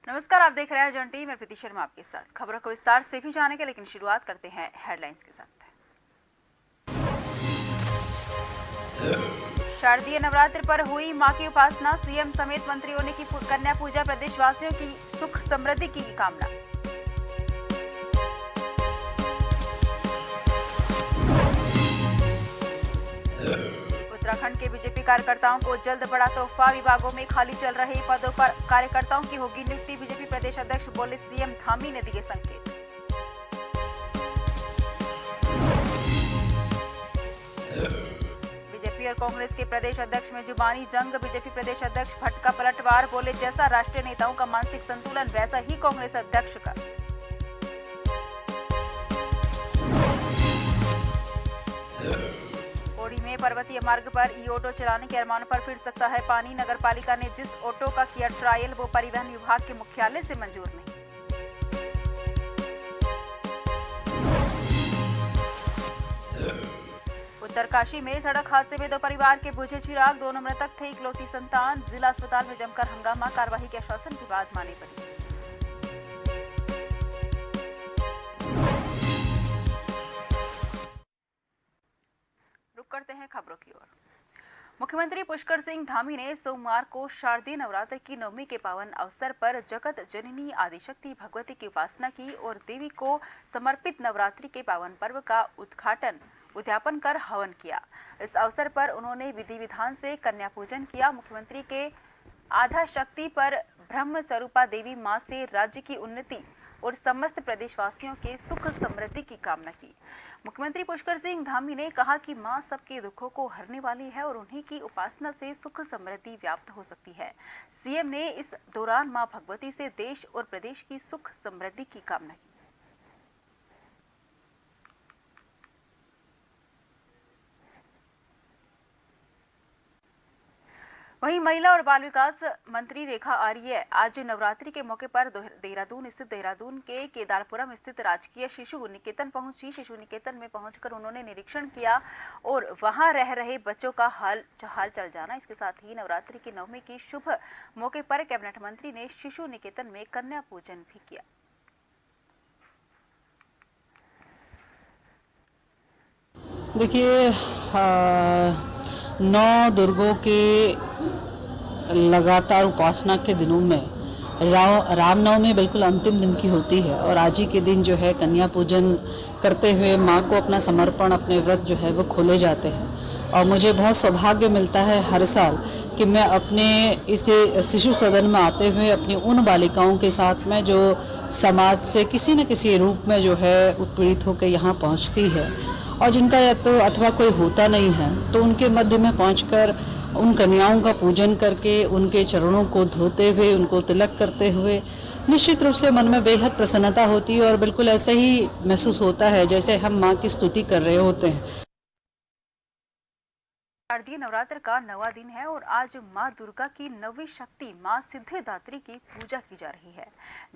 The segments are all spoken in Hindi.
नमस्कार, आप देख रहे हैं जन टी। मैं प्रीति शर्मा आपके साथ। खबरों को विस्तार से भी जानेंगे, लेकिन शुरुआत करते हैं हेडलाइंस के साथ। शारदीय नवरात्र पर हुई मां की उपासना, सीएम समेत मंत्रियों ने की कन्या पूजा, प्रदेशवासियों की सुख समृद्धि की कामना। उत्तराखंड के बीजेपी कार्यकर्ताओं को जल्द बड़ा तोहफा, विभागों में खाली चल रहे पदों पर कार्यकर्ताओं की होगी नियुक्ति, बीजेपी प्रदेश अध्यक्ष बोले, सीएम धामी ने दिए संकेत। बीजेपी और कांग्रेस के प्रदेश अध्यक्ष में जुबानी जंग, बीजेपी प्रदेश अध्यक्ष भट्ट का पलटवार, बोले जैसा राष्ट्रीय नेताओं का मानसिक संतुलन वैसा ही कांग्रेस अध्यक्ष का। पौड़ी में पर्वतीय मार्ग पर ई ऑटो चलाने के अरमानों पर फिर सकता है पानी, नगरपालिका ने जिस ऑटो का किया ट्रायल वो परिवहन विभाग के मुख्यालय से मंजूर नहीं। उत्तरकाशी में सड़क हादसे में 2 परिवार के बुझे चिराग, दोनों मृतक थे इकलौती संतान, जिला अस्पताल में जमकर हंगामा, कार्रवाई के आश्वासन के बाद माने पड़ी। रुक करते हैं खबरों की ओर। मुख्यमंत्री पुष्कर सिंह धामी ने सोमवार को शारदीय नवरात्र की नवमी के पावन अवसर पर जगत जननी आदिशक्ति भगवती की उपासना की और देवी को समर्पित नवरात्रि के पावन पर्व का उद्यापन कर हवन किया। इस अवसर पर उन्होंने विधि विधान से कन्या पूजन किया। मुख्यमंत्री के आधा शक्ति पर ब्रह्म स्वरूपा देवी मां से राज्य की उन्नति और समस्त प्रदेशवासियों के सुख समृद्धि की कामना की। मुख्यमंत्री पुष्कर सिंह धामी ने कहा कि मां सबके दुखों को हरने वाली है और उन्हीं की उपासना से सुख समृद्धि व्याप्त हो सकती है। सीएम ने इस दौरान मां भगवती से देश और प्रदेश की सुख समृद्धि की कामना की। वहीं महिला और बाल विकास मंत्री रेखा आर्य आज नवरात्रि के मौके पर देहरादून स्थित देहरादून के केदारपुरम स्थित राजकीय शिशु निकेतन पहुंची। शिशु निकेतन में पहुंचकर उन्होंने निरीक्षण किया और वहां रह रहे बच्चों का हाल चल जाना। इसके साथ ही नवरात्रि की नवमी की शुभ मौके पर कैबिनेट मंत्री ने शिशु निकेतन में कन्या पूजन भी किया। देखिए, 9 दुर्गों के लगातार उपासना के दिनों में रामनवमी बिल्कुल अंतिम दिन की होती है और आज ही के दिन जो है कन्या पूजन करते हुए माँ को अपना समर्पण, अपने व्रत जो है वो खोले जाते हैं। और मुझे बहुत सौभाग्य मिलता है हर साल कि मैं अपने इस शिशु सदन में आते हुए अपनी उन बालिकाओं के साथ में जो समाज से किसी न किसी रूप में जो है उत्पीड़ित होकर यहाँ पहुँचती है और जिनका या तो अथवा कोई होता नहीं है, तो उनके मध्य में पहुंचकर उन कन्याओं का पूजन करके उनके चरणों को धोते हुए, उनको तिलक करते हुए निश्चित रूप से मन में बेहद प्रसन्नता होती है और बिल्कुल ऐसे ही महसूस होता है जैसे हम माँ की स्तुति कर रहे होते हैं। शारदीय नवरात्र का 9वां दिन है और आज मां दुर्गा की नवी शक्ति मां सिद्धिदात्री की पूजा की जा रही है।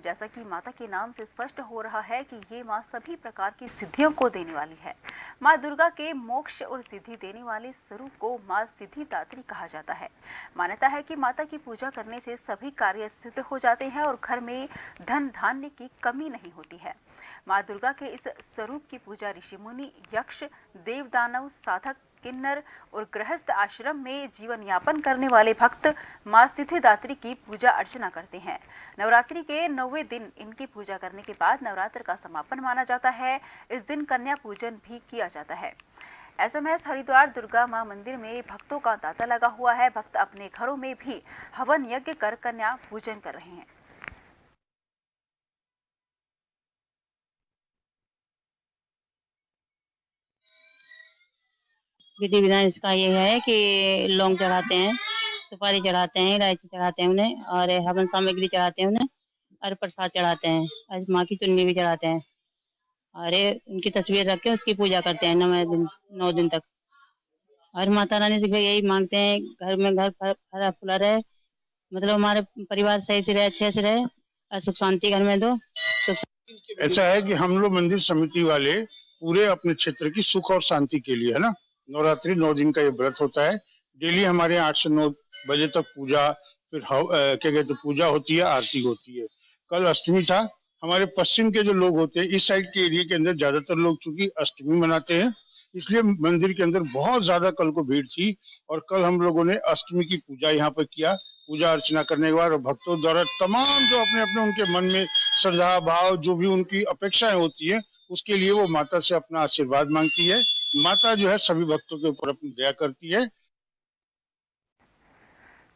जैसा कि माता के नाम से स्पष्ट हो रहा है कि ये मां सभी प्रकार की सिद्धियों को देने वाली है। मां दुर्गा के मोक्ष और सिद्धि देने वाले स्वरूप को मां सिद्धिदात्री कहा जाता है। मान्यता है कि माता की पूजा करने से सभी कार्य सिद्ध हो जाते हैं और घर में धन धान्य की कमी नहीं होती है। मां दुर्गा के इस स्वरूप की पूजा ऋषि मुनि, यक्ष, देव दानव, साधक, किन्नर और गृहस्थ आश्रम में जीवन यापन करने वाले भक्त मां सिद्धिदात्री की पूजा अर्चना करते हैं। नवरात्रि के 9वें दिन इनकी पूजा करने के बाद नवरात्र का समापन माना जाता है। इस दिन कन्या पूजन भी किया जाता है। एसएमएस हरिद्वार दुर्गा मां मंदिर में भक्तों का तांता लगा हुआ है। भक्त अपने घरों में भी हवन यज्ञ कर कन्या पूजन कर रहे हैं। विधि विधान इसका ये है कि लौंग चढ़ाते हैं, सुपारी चढ़ाते हैं, इलायची चढ़ाते हैं उन्हें और हवन सामग्री चढ़ाते हैं उन्हें और प्रसाद चढ़ाते हैं और माँ की चुन्नी भी चढ़ाते हैं अरे उनकी तस्वीर रख के उसकी पूजा करते हैं 9 दिन तक। और माता रानी से यही मांगते हैं, घर में घर फरा फूला रहे, मतलब हमारे परिवार सही से रहे, अच्छे से रहे और सुख शांति घर में दो। तो ऐसा है कि हम लोग मंदिर समिति वाले पूरे अपने क्षेत्र की सुख और शांति के लिए, है ना, नवरात्रि 9 दिन का ये व्रत होता है। डेली हमारे यहाँ 8 से 9 बजे तक पूजा, फिर क्या कहते हैं, पूजा होती है, आरती होती है। कल अष्टमी था। हमारे पश्चिम के जो लोग होते हैं, इस साइड के एरिया के अंदर ज्यादातर लोग चूंकि अष्टमी मनाते हैं, इसलिए मंदिर के अंदर बहुत ज्यादा कल को भीड़ थी। और कल हम लोगों ने अष्टमी की पूजा यहाँ पर किया। पूजा अर्चना करने के बाद भक्तों द्वारा तमाम जो अपने अपने उनके मन में श्रद्धा भाव, जो भी उनकी अपेक्षाएं होती है, उसके लिए वो माता से अपना आशीर्वाद मांगती है। माता जो है सभी भक्तों के ऊपर अपनी दया करती है।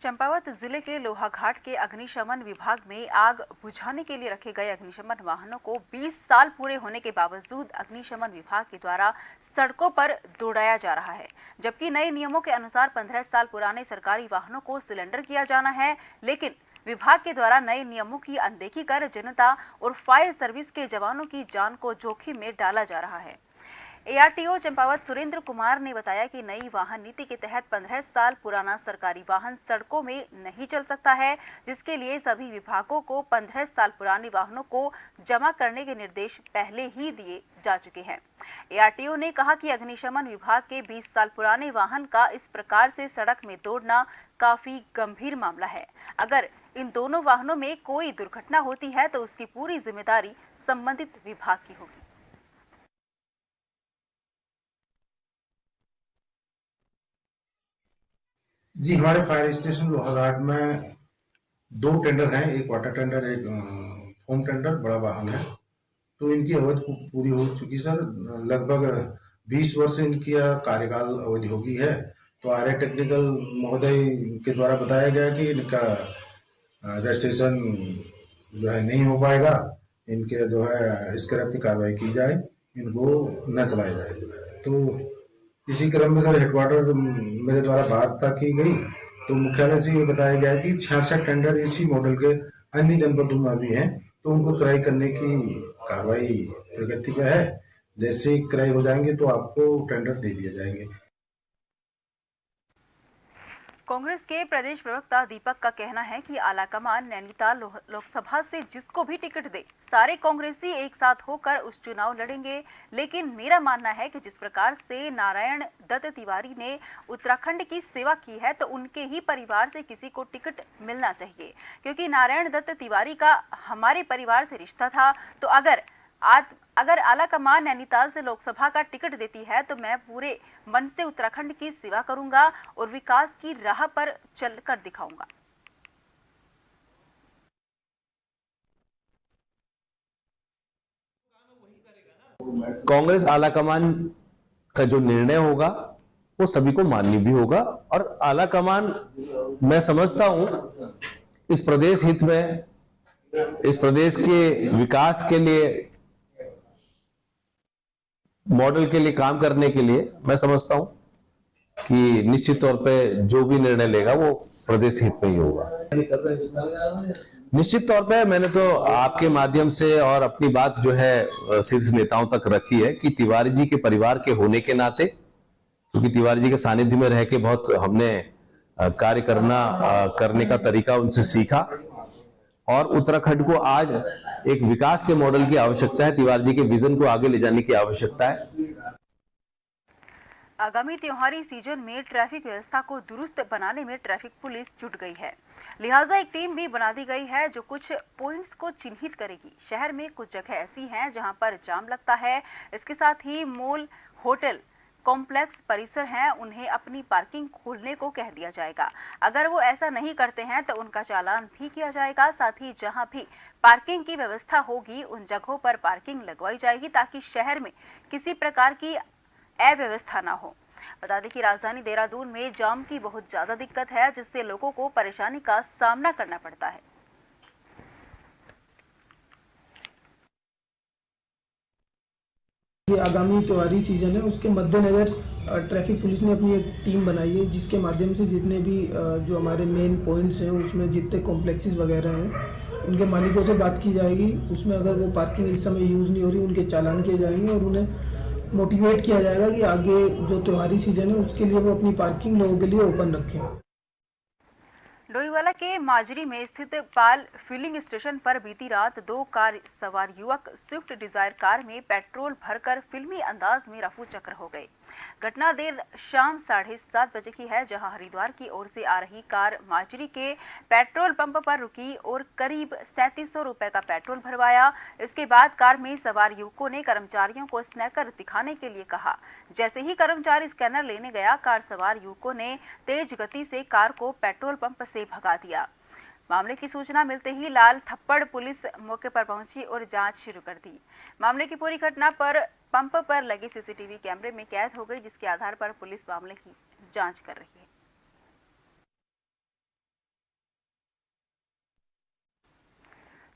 चंपावत जिले के लोहाघाट के अग्निशमन विभाग में आग बुझाने के लिए रखे गए अग्निशमन वाहनों को 20 साल पूरे होने के बावजूद अग्निशमन विभाग के द्वारा सड़कों पर दौड़ाया जा रहा है, जबकि नए नियमों के अनुसार 15 साल पुराने सरकारी वाहनों को सिलेंडर किया जाना है। लेकिन विभाग के द्वारा नए नियमों की अनदेखी कर जनता और फायर सर्विस के जवानों की जान को जोखिम में डाला जा रहा है। एआरटीओ चंपावत सुरेंद्र कुमार ने बताया कि नई वाहन नीति के तहत 15 साल पुराना सरकारी वाहन सड़कों में नहीं चल सकता है, जिसके लिए सभी विभागों को 15 साल पुराने वाहनों को जमा करने के निर्देश पहले ही दिए जा चुके हैं। एआरटीओ ने कहा कि अग्निशमन विभाग के 20 साल पुराने वाहन का इस प्रकार से सड़क में दौड़ना काफी गंभीर मामला है। अगर इन दोनों वाहनों में कोई दुर्घटना होती है तो उसकी पूरी जिम्मेदारी संबंधित विभाग की होगी। जी, हमारे फायर स्टेशन लोहाघाट में 2 टेंडर हैं, एक वाटर टेंडर, एक फोम टेंडर, बड़ा वाहन है। तो इनकी अवधि पूरी हो चुकी सर। लगभग 20 वर्ष इनकी कार्यकाल अवधि होगी है। तो आरए टेक्निकल महोदय के द्वारा बताया गया कि इनका रजिस्ट्रेशन जो है नहीं हो पाएगा, इनके जो है स्क्रैप की कार्रवाई की जाए, इनको न चलाया जाए जो है। तो इसी क्रम में सर हेडक्वार्टर मेरे द्वारा वार्ता की गई, तो मुख्यालय से ये बताया गया कि 66 टेंडर इसी मॉडल के अन्य जनपदों में भी हैं, तो उनको क्रय करने की कार्रवाई प्रगति पे है। जैसे क्रय हो जाएंगे तो आपको टेंडर दे दिए जाएंगे। कांग्रेस के प्रदेश प्रवक्ता दीपक का कहना है कि आलाकमान नैनीताल लोकसभा से जिसको भी टिकट दे, सारे कांग्रेसी एक साथ होकर उस चुनाव लड़ेंगे। लेकिन मेरा मानना है कि जिस प्रकार से नारायण दत्त तिवारी ने उत्तराखंड की सेवा की है, तो उनके ही परिवार से किसी को टिकट मिलना चाहिए, क्योंकि नारायण दत्त तिवारी का हमारे परिवार से रिश्ता था। तो अगर आलाकमान नैनीताल से लोकसभा का टिकट देती है तो मैं पूरे मन से उत्तराखंड की सेवा करूंगा और विकास की राह पर चलकर दिखाऊंगा। कांग्रेस आलाकमान का जो निर्णय होगा वो सभी को मान्य भी होगा। और आलाकमान, मैं समझता हूं, इस प्रदेश हित में, इस प्रदेश के विकास के लिए, मॉडल के लिए काम करने के लिए मैं समझता हूं कि निश्चित तौर पे जो भी निर्णय लेगा वो प्रदेश हित में ही होगा। निश्चित तौर पे मैंने तो आपके माध्यम से और अपनी बात जो है शीर्ष नेताओं तक रखी है कि तिवारी जी के परिवार के होने के नाते, क्योंकि तिवारी जी के सानिध्य में रह के बहुत हमने कार्य करने का तरीका उनसे सीखा, और उत्तराखंड को आज एक विकास के मॉडल की आवश्यकता है, तिवारी जी के विजन को आगे ले जाने की आवश्यकता है। आगामी त्योहारी सीजन में ट्रैफिक व्यवस्था को दुरुस्त बनाने में ट्रैफिक पुलिस जुट गई है। लिहाजा एक टीम भी बना दी गई है जो कुछ पॉइंट्स को चिन्हित करेगी। शहर में कुछ जगह ऐसी हैं जहां पर जाम लगता है। इसके साथ ही मॉल, होटल, कॉम्प्लेक्स परिसर हैं, उन्हें अपनी पार्किंग खोलने को कह दिया जाएगा। अगर वो ऐसा नहीं करते हैं तो उनका चालान भी किया जाएगा। साथ ही जहां भी पार्किंग की व्यवस्था होगी उन जगहों पर पार्किंग लगवाई जाएगी, ताकि शहर में किसी प्रकार की अव्यवस्था ना हो। बता दें कि राजधानी देहरादून में जाम की बहुत ज्यादा दिक्कत है, जिससे लोगों को परेशानी का सामना करना पड़ता है। ये आगामी त्योहारी सीजन है, उसके मद्देनजर ट्रैफिक पुलिस ने अपनी एक टीम बनाई है, जिसके माध्यम से जितने भी जो हमारे मेन पॉइंट्स हैं उसमें जितने कॉम्प्लेक्सेस वगैरह हैं उनके मालिकों से बात की जाएगी। उसमें अगर वो पार्किंग इस समय यूज़ नहीं हो रही, उनके चालान किए जाएंगे और उन्हें मोटिवेट किया जाएगा कि आगे जो त्योहारी सीजन है उसके लिए वो अपनी पार्किंग लोगों के लिए ओपन रखें। डोईवाला के माजरी में स्थित पाल फिलिंग स्टेशन पर बीती रात 2 कार सवार युवक स्विफ्ट डिजायर कार में पेट्रोल भरकर फिल्मी अंदाज में रफू चक्कर हो गए। घटना देर शाम 7:30 बजे की है, जहां हरिद्वार की ओर से आ रही कार माजरी के पेट्रोल पंप पर रुकी और करीब 3700 रुपए का पेट्रोल भरवाया। इसके बाद कार में सवार युवकों ने कर्मचारियों को स्नैकर दिखाने के लिए कहा। जैसे ही कर्मचारी स्कैनर लेने गया, कार सवार युवकों ने तेज गति से कार को पेट्रोल पंप से भगा दिया। मामले की सूचना मिलते ही लाल थप्पड़ पुलिस मौके पर पहुंची और जांच शुरू कर दी। मामले की पूरी घटना पर पंप पर लगे सीसीटीवी कैमरे में कैद हो गई, जिसके आधार पर पुलिस मामले की जांच कर रही है।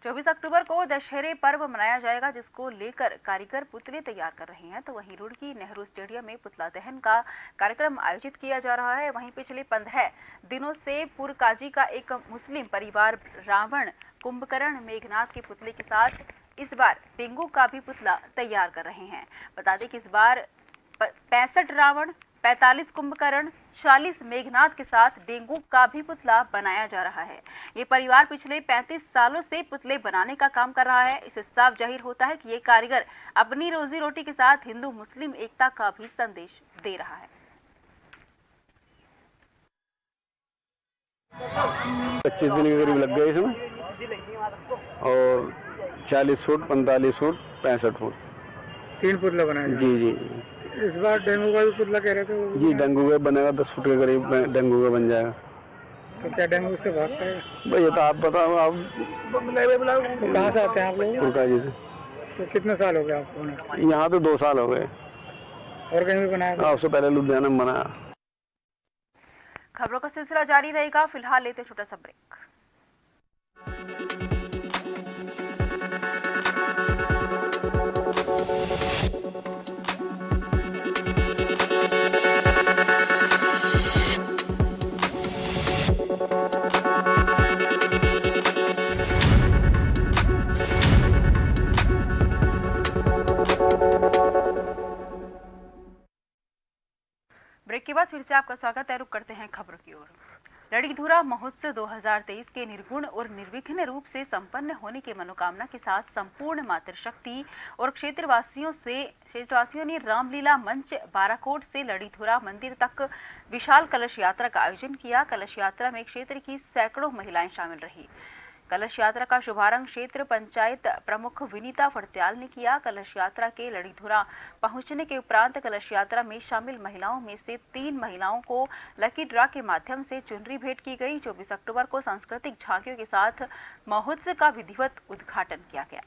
24 अक्टूबर को दशहरे पर्व मनाया जाएगा, जिसको लेकर कारीगर पुतले तैयार कर रहे हैं। तो वहीं रुड़की नेहरू स्टेडियम में पुतला दहन का कार्यक्रम आयोजित किया जा रहा है। वहीं पिछले 15 दिनों से पुरकाजी का एक मुस्लिम परिवार रावण, कुंभकर्ण, मेघनाथ के पुतले के साथ इस बार डेंगू का भी पुतला तैयार कर रहे हैं। बता दें कि इस बार 65 रावण, 45 कुंभकर्ण, 40 मेघनाथ के साथ डेंगू का भी पुतला बनाया जा रहा है। ये परिवार पिछले 35 सालों से पुतले बनाने का काम कर रहा है। इससे साफ जाहिर होता है कि ये कारीगर अपनी रोजी रोटी के साथ हिंदू मुस्लिम एकता का भी संदेश दे रहा है। 25 दिन के करीब लग गए इसमें, और 40 फुट, 45 फुट, 65 फुट 3 पुतला बनाए। जी जी। इस बार डेंगू का भी पुतला कह रहे थे वो? जी, डेंगू का बनेगा, 10 फुट के करीब डेंगू का बन जाएगा। तो क्या डेंगू से भागता है? भैया तो आप बताओ, आप कहाँ से आते हैं आप लोग? पुरकाजी से। तो कितने साल हो गए आपको? यहाँ तो 2 साल हो गए। और कहीं भी बनाया था? उससे पहले लुधियाना में बनाया। खबरों का सिलसिला जारी रहेगा। फिलहाल लेते छोटा सा ब्रेक। ब्रेक के बाद फिर से आपका स्वागत है। रुक करते हैं खबरों की ओर। लड़ीधुरा महोत्सव 2023 के निर्गुण और निर्विघ्न रूप से संपन्न होने की मनोकामना के साथ संपूर्ण मातृशक्ति और क्षेत्रवासियों ने रामलीला मंच बाराकोट से लड़ीधुरा मंदिर तक विशाल कलश यात्रा का आयोजन किया। कलश यात्रा में क्षेत्र की सैकड़ों महिलाएं शामिल रही। कलश यात्रा का शुभारंभ क्षेत्र पंचायत प्रमुख विनीता फड़त्याल ने किया। कलश यात्रा के लड़ीधुरा पहुंचने के उपरांत कलश यात्रा में शामिल महिलाओं में से 3 महिलाओं को लकी ड्रा के माध्यम से चुनरी भेंट की गई। 24 अक्टूबर को सांस्कृतिक झांकियों के साथ महोत्सव का विधिवत उद्घाटन किया गया।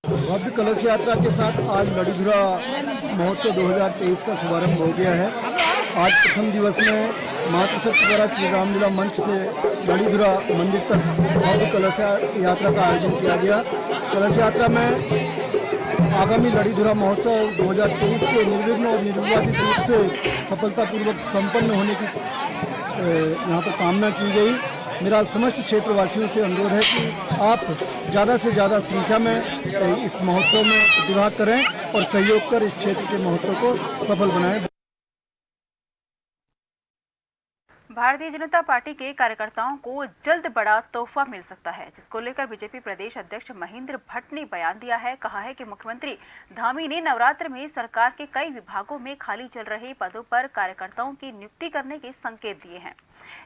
भव्य कलश यात्रा के साथ आज लड़ीधुरा महोत्सव 2023 का शुभारंभ हो गया है। आज प्रथम दिवस में मातृशक्ति द्वारा श्री रामलीला मंच से लड़ीधुरा मंदिर तक भव्य कलश यात्रा का आयोजन किया गया। कलश यात्रा में आगामी लड़ीधुरा महोत्सव 2023 के निर्विघ्न और निर्विवादित रूप से सफलतापूर्वक संपन्न होने की यहाँ पर कामना की गई। मेरा समस्त क्षेत्रवासियों से अनुरोध है कि आप ज़्यादा से ज़्यादा संख्या में इस महोत्सव में प्रतिभाग करें और सहयोग कर इस क्षेत्र के महोत्सव को सफल बनाएं। भारतीय जनता पार्टी के कार्यकर्ताओं को जल्द बड़ा तोहफा मिल सकता है, जिसको लेकर बीजेपी प्रदेश अध्यक्ष महेंद्र भट्ट ने बयान दिया है। कहा है कि मुख्यमंत्री धामी ने नवरात्र में सरकार के कई विभागों में खाली चल रहे पदों पर कार्यकर्ताओं की नियुक्ति करने के संकेत दिए हैं।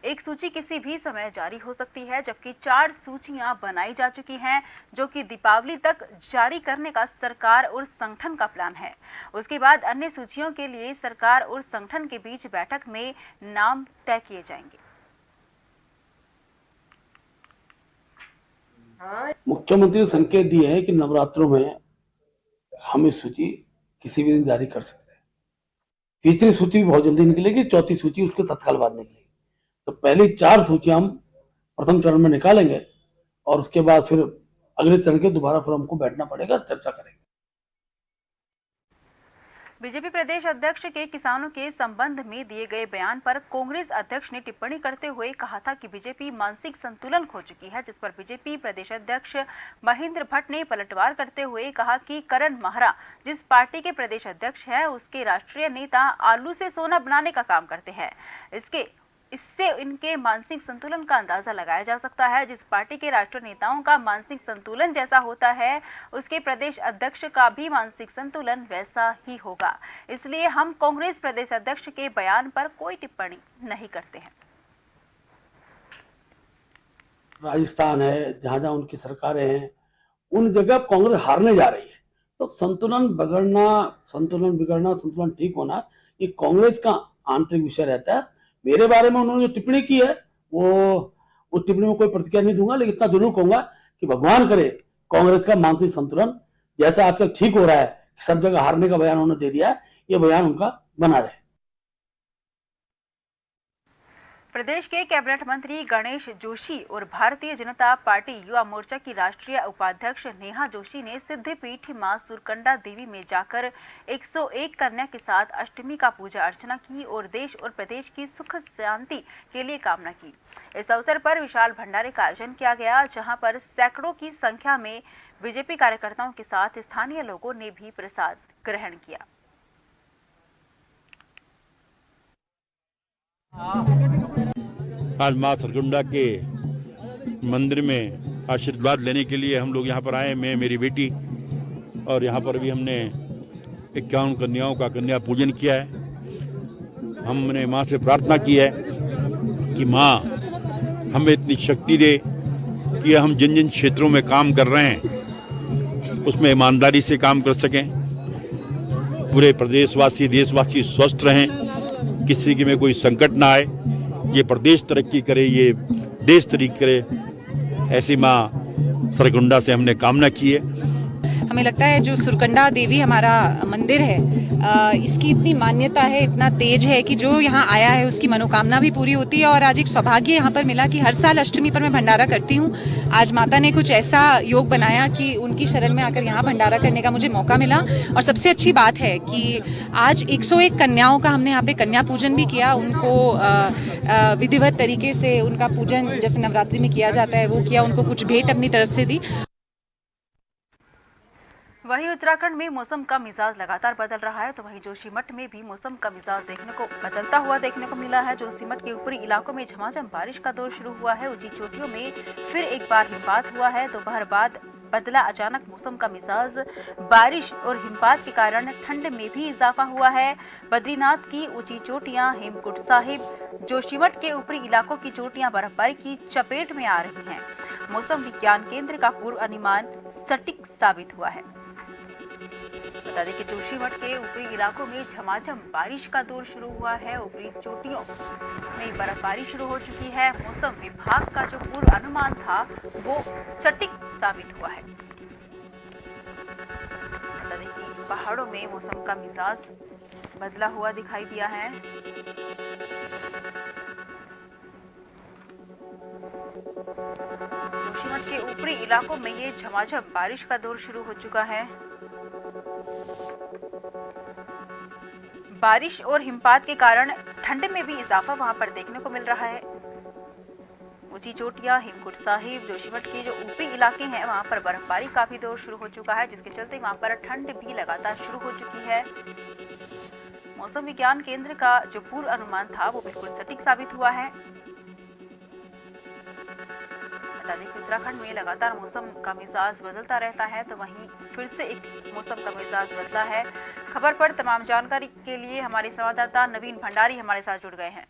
एक सूची किसी भी समय जारी हो सकती है, जबकि 4 सूचियां बनाई जा चुकी हैं, जो कि दीपावली तक जारी करने का सरकार और संगठन का प्लान है। उसके बाद अन्य सूचियों के लिए सरकार और संगठन के बीच बैठक में नाम तय किए जाएंगे। मुख्यमंत्री ने संकेत दिए है कि नवरात्रों में हम इस सूची किसी भी दिन जारी कर सकते हैं। तीसरी सूची भी बहुत जल्दी निकलेगी, चौथी सूची उसके तत्काल बाद निकलेगी। तो पहली 4 सूचियां हम प्रथम चरण में निकालेंगे और उसके बाद फिर अगले चरण के दोबारा फिर हमको बैठना पड़ेगा, चर्चा करेंगे। बीजेपी प्रदेश अध्यक्ष के किसानों के संबंध में दिए गए बयान पर कांग्रेस अध्यक्ष ने टिप्पणी करते हुए कहा था कि बीजेपी मानसिक संतुलन खो चुकी है, जिस पर बीजेपी प्रदेश अध्यक्ष महेंद्र भट्ट ने पलटवार करते हुए कहा कि करण माहरा जिस पार्टी के प्रदेश अध्यक्ष है उसके राष्ट्रीय नेता आलू से सोना बनाने का काम करते हैं। इससे इनके मानसिक संतुलन का अंदाजा लगाया जा सकता है। जिस पार्टी के राष्ट्रीय नेताओं का मानसिक संतुलन जैसा होता है उसके प्रदेश अध्यक्ष का भी मानसिक संतुलन वैसा ही होगा। इसलिए हम कांग्रेस प्रदेश अध्यक्ष के बयान पर कोई टिप्पणी नहीं करते हैं। राजस्थान है, जहां जहां उनकी सरकारें हैं, उन जगह कांग्रेस हारने जा रही है। तो संतुलन बिगड़ना, संतुलन ठीक होना, ये कांग्रेस का आंतरिक विषय रहता है। मेरे बारे में उन्होंने जो टिप्पणी की है वो टिप्पणी में कोई प्रतिक्रिया नहीं दूंगा, लेकिन इतना जरूर कहूंगा कि भगवान करे कांग्रेस का मानसिक संतुलन जैसा आजकल ठीक हो रहा है, सब जगह हारने का बयान उन्होंने दे दिया है, ये बयान उनका बना रहे। प्रदेश के कैबिनेट मंत्री गणेश जोशी और भारतीय जनता पार्टी युवा मोर्चा की राष्ट्रीय उपाध्यक्ष नेहा जोशी ने सिद्धपीठ मां सुरकंडा देवी में जाकर 101 कन्या के साथ अष्टमी का पूजा अर्चना की और देश और प्रदेश की सुख शांति के लिए कामना की। इस अवसर पर विशाल भंडारे का आयोजन किया गया, जहां पर सैकड़ों की संख्या में बीजेपी कार्यकर्ताओं के साथ स्थानीय लोगों ने भी प्रसाद ग्रहण किया। आज माँ सरकुंडा के मंदिर में आशीर्वाद लेने के लिए हम लोग यहाँ पर आए, मैं मेरी बेटी, और यहाँ पर भी हमने 51 कन्याओं का कन्या पूजन किया है। हमने माँ से प्रार्थना की है कि माँ हमें इतनी शक्ति दे कि हम जिन जिन क्षेत्रों में काम कर रहे हैं उसमें ईमानदारी से काम कर सकें, पूरे प्रदेशवासी देशवासी स्वस्थ रहें, किसी के में कोई संकट ना आए, ये प्रदेश तरक्की करे, ये देश तरक्की करे, ऐसी माँ सरकुंडा से हमने कामना की है। हमें लगता है जो सुरकंडा देवी हमारा मंदिर है, इसकी इतनी मान्यता है, इतना तेज है कि जो यहाँ आया है उसकी मनोकामना भी पूरी होती है। और आज एक सौभाग्य यहाँ पर मिला कि हर साल अष्टमी पर मैं भंडारा करती हूँ। आज माता ने कुछ ऐसा योग बनाया कि उनकी शरण में आकर यहाँ भंडारा करने का मुझे मौका मिला। और सबसे अच्छी बात है कि आज 101 कन्याओं का हमने यहाँ पे कन्या पूजन भी किया, उनको विधिवत तरीके से उनका पूजन जैसे नवरात्रि में किया जाता है वो किया, उनको कुछ भेंट अपनी तरफ से दी। वहीं उत्तराखंड में मौसम का मिजाज लगातार बदल रहा है, तो वहीं जोशीमठ में भी मौसम का मिजाज बदलता हुआ देखने को मिला है। जोशीमठ के ऊपरी इलाकों में झमाझम बारिश का दौर शुरू हुआ है। ऊंची चोटियों में फिर एक बार हिमपात हुआ है। दोपहर बाद बदला अचानक मौसम का मिजाज। बारिश और हिमपात के कारण ठंड में भी इजाफा हुआ है। बद्रीनाथ की ऊंची चोटियां, हेमकुंड साहिब, जोशीमठ के ऊपरी इलाकों की चोटियां बर्फबारी की चपेट में आ रही हैं। मौसम विज्ञान केंद्र का पूर्व अनुमान सटीक साबित हुआ है। बता दें कि जोशीमठ के ऊपरी इलाकों में झमाझम बारिश का दौर शुरू हुआ है। ऊपरी चोटियों में बर्फबारी शुरू हो चुकी है। मौसम विभाग का जो पूर्व अनुमान था वो सटीक साबित हुआ है। बता दें कि पहाड़ों में मौसम का मिजाज बदला हुआ दिखाई दिया है। जोशीमठ के ऊपरी इलाकों में ये झमाझम बारिश का दौर शुरू हो चुका है। बारिश और हिमपात के कारण ठंड में भी इजाफा वहां पर देखने को मिल रहा है। ऊंची चोटियां, हेमकुंड साहिब, जोशीमठ के जो ऊपरी इलाके हैं वहां पर बर्फबारी का भी दौर शुरू हो चुका है, जिसके चलते वहां पर ठंड भी लगातार शुरू हो चुकी है। मौसम विज्ञान केंद्र का जो पूर्व अनुमान था वो बिल्कुल सटीक साबित हुआ है। बता दें कि उत्तराखंड में लगातार मौसम का मिजाज बदलता रहता है, तो वहीं फिर से एक मौसम का मिजाज बदला है। खबर पर तमाम जानकारी के लिए हमारे संवाददाता नवीन भंडारी हमारे साथ जुड़ गए हैं।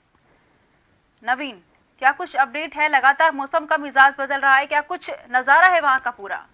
नवीन, क्या कुछ अपडेट है? लगातार मौसम का मिजाज बदल रहा है, क्या कुछ नजारा है वहाँ का पूरा?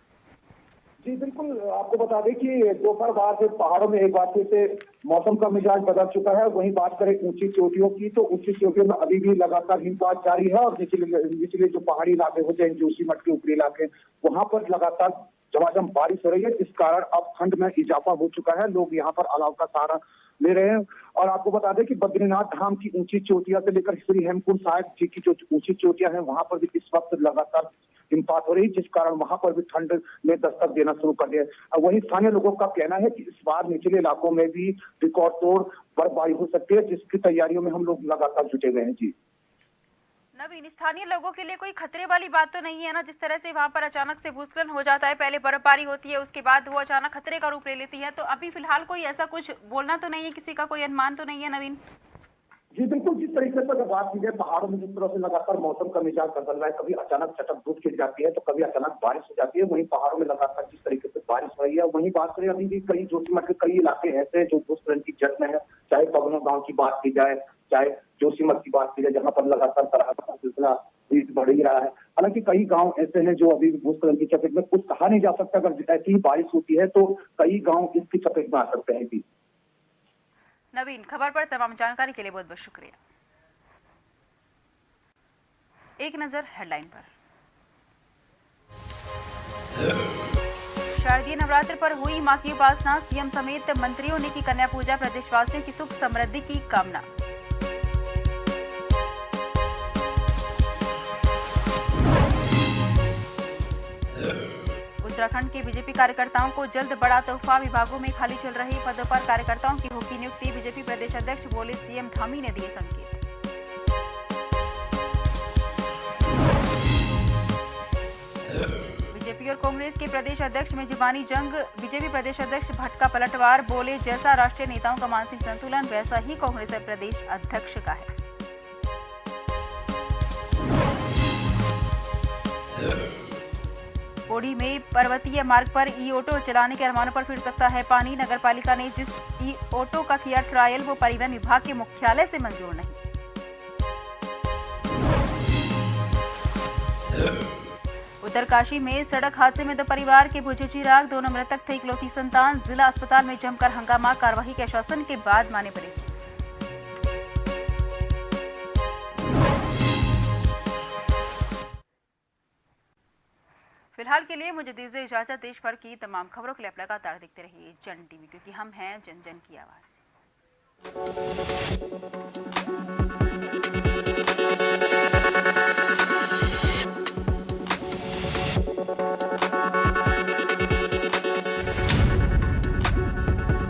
जी बिल्कुल, आपको बता दें कि दोपहर बाद से पहाड़ों में एक बार फिर से मौसम का मिजाज बदल चुका है। वहीं बात करें ऊंची चोटियों की, तो ऊंची चोटियों में अभी भी लगातार हिमपात जारी है और निचले जो पहाड़ी इलाके होते हैं, जोशीमठ के ऊपरी इलाके, वहां पर लगातार झमाझम बारिश हो रही है, जिस कारण अब ठंड में इजाफा हो चुका है। लोग यहाँ पर अलाव का सहारा ले रहे हैं। और आपको बता दें कि बद्रीनाथ धाम की ऊंची चोटियां से लेकर श्री हेमकुंड साहिब जी की जो ऊंची चोटियां हैं, वहां पर भी इस वक्त लगातार हिमपात हो रही, जिस कारण वहां पर भी ठंड ने दस्तक देना शुरू कर दिया है। वहीं स्थानीय लोगों का कहना है कि इस बार निचले इलाकों में भी रिकॉर्ड तोड़ बर्फबारी हो सकती है, जिसकी तैयारियों में हम लोग लगातार जुटे हुए हैं। जी नवीन, स्थानीय लोगों के लिए कोई खतरे वाली बात तो नहीं है ना? जिस तरह से वहां पर अचानक से भूस्खलन हो जाता है, पहले बर्फबारी होती है, उसके बाद वो अचानक खतरे का रूप ले लेती है, तो अभी फिलहाल कोई ऐसा कुछ बोलना तो नहीं है, किसी का कोई अनुमान तो नहीं है नवीन? जी बिल्कुल, जिस तरीके से अगर बात की जाए पहाड़ों में जिस तरह से लगातार मौसम का मिजाज बदल रहा है, कभी अचानक चटक धूप खिल जाती है तो कभी अचानक बारिश हो जाती है। वहीं पहाड़ों में लगातार जिस तरीके से बारिश हो रही है, वहीं बात करें अभी भी कई जोशीमठ के कई इलाके ऐसे हैं जो भूस्खलन की जद में है, चाहे पगनो गांव की बात की जाए, चाहे जोशीमठ की बात की जाए, जहां पर लगातार तरह का सिलसिला बढ़ ही रहा है। हालांकि कई गांव ऐसे हैं जो अभी भी भूस्खलन की चपेट में, कुछ कहा नहीं जा सकता, अगर ऐसी ही बारिश होती है तो कई गांव इसकी चपेट में आ सकते हैं। भी नवीन, खबर पर तमाम जानकारी के लिए बहुत बहुत शुक्रिया। एक नजर हेडलाइन पर। शारदीय नवरात्र पर हुई मां की उपासना, सीएम समेत मंत्रियों ने की कन्या पूजा, प्रदेशवासियों की सुख समृद्धि की कामना। उत्तराखंड के बीजेपी कार्यकर्ताओं को जल्द बड़ा तोहफा, विभागों में खाली चल रहे पदों पर कार्यकर्ताओं की होगी नियुक्ति, बीजेपी प्रदेश अध्यक्ष बोले, सीएम धामी ने दिए संकेत। बीजेपी और कांग्रेस के प्रदेश अध्यक्ष में जुबानी जंग, बीजेपी प्रदेश अध्यक्ष भट्ट का पलटवार, बोले जैसा राष्ट्रीय नेताओं का मानसिक संतुलन वैसा ही कांग्रेस प्रदेश अध्यक्ष का है। पौड़ी में पर्वतीय मार्ग पर ई ऑटो चलाने के अरमानों पर फिर सकता है पानी, नगरपालिका ने जिस ई ऑटो का किया ट्रायल वो परिवहन विभाग के मुख्यालय से मंजूर नहीं। उत्तरकाशी में सड़क हादसे में 2 परिवार के बुझे चिराग, दोनों मृतक थे इकलौती संतान, जिला अस्पताल में जमकर हंगामा, कार्रवाई के आश्वासन के बाद माने पुलिस। फिलहाल के लिए मुझे दीजिए इजाजत। देश भर की तमाम खबरों के लिए आप लगातार देखते रहिए जन टीवी, क्योंकि हम हैं जन जन की आवाज।